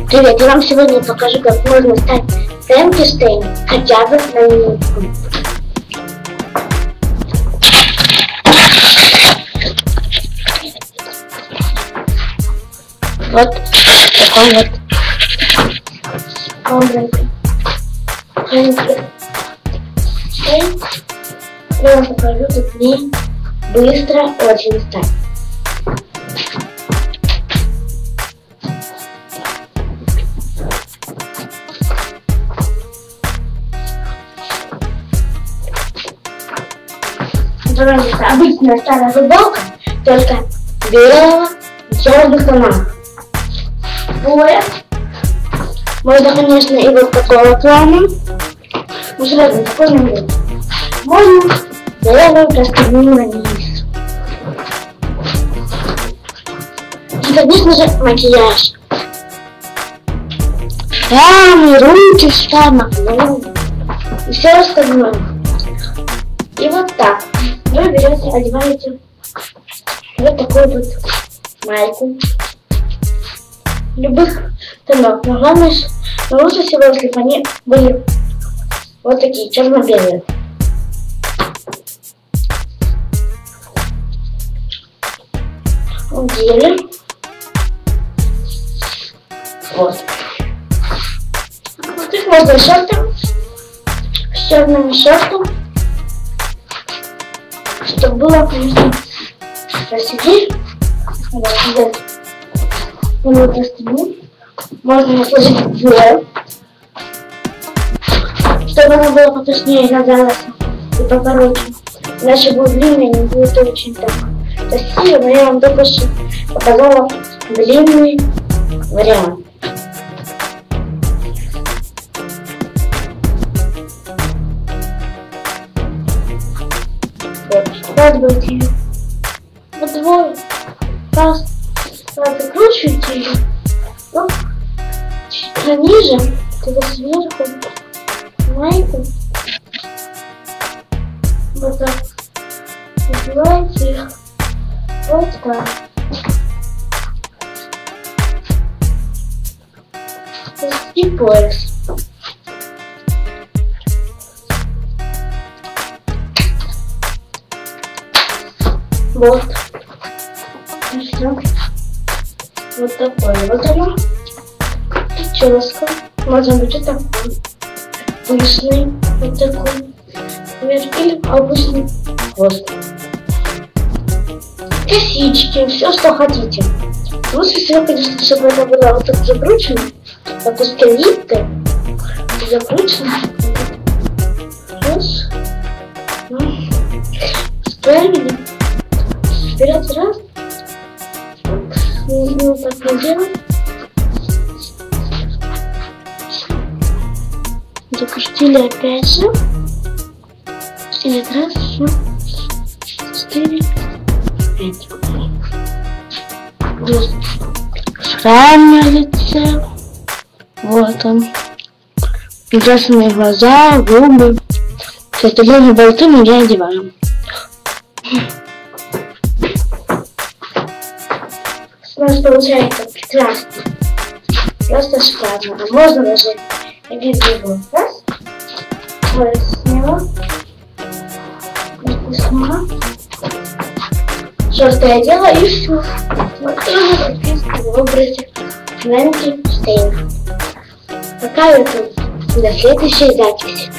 Привет, я вам сегодня покажу, как можно стать Франкенштейном хотя бы на минутку. Вот такой вот образ. Я вам покажу, как мне быстро очень стать. Обычная старая футболка, только белого и черных тонах. Пояс. Можно, конечно, и вот такого плана. Но сразу такой не будет. Можно белую простыню на низ. И, конечно же, макияж. Рамы, руки, штамп, и все остальное. И вот так. Вы берете, одеваете вот такую вот майку любых тонов. Но главное, но лучше всего, если бы они были вот такие черно-белые. Удели. Вот. Вот их можно шортом, с черными шортом. Чтобы было, конечно, красивее. Вот простыню. Можно сложить вдвое, чтобы она была потушнее, казалось, и покороче. Иначе будет длинная, не будет очень так красиво, но я вам только что показала длинный вариант. Складывайте ее вдвое, раз, закручивайте ее, чуть пониже, тогда сверху, майку, вот так, надевайте их, вот так, и пояс. Вот. И все. Вот такое вот оно. Прическа. Можно быть вот такой. Пышный. Вот такой. Или обычный хвост. Косички. Все, что хотите. Лучше всего, конечно, чтобы это было вот так закручено. Как у скелетка. Закручено. Раз. Справили. Вперед, раз. Вот так мы делаем. Закрутили опять же. И раз, еще. 4, 5. Шрам на лице. Вот он. Красные глаза, губы. Все остальные болты мы не одеваем. У нас получается прекрасно. Просто шикарно. А можно даже его. Раз. Вот, сняла. Сняла. Что я делала, и все. Вот тоже подписка в образе Франкенштейна. Пока это до следующей записи.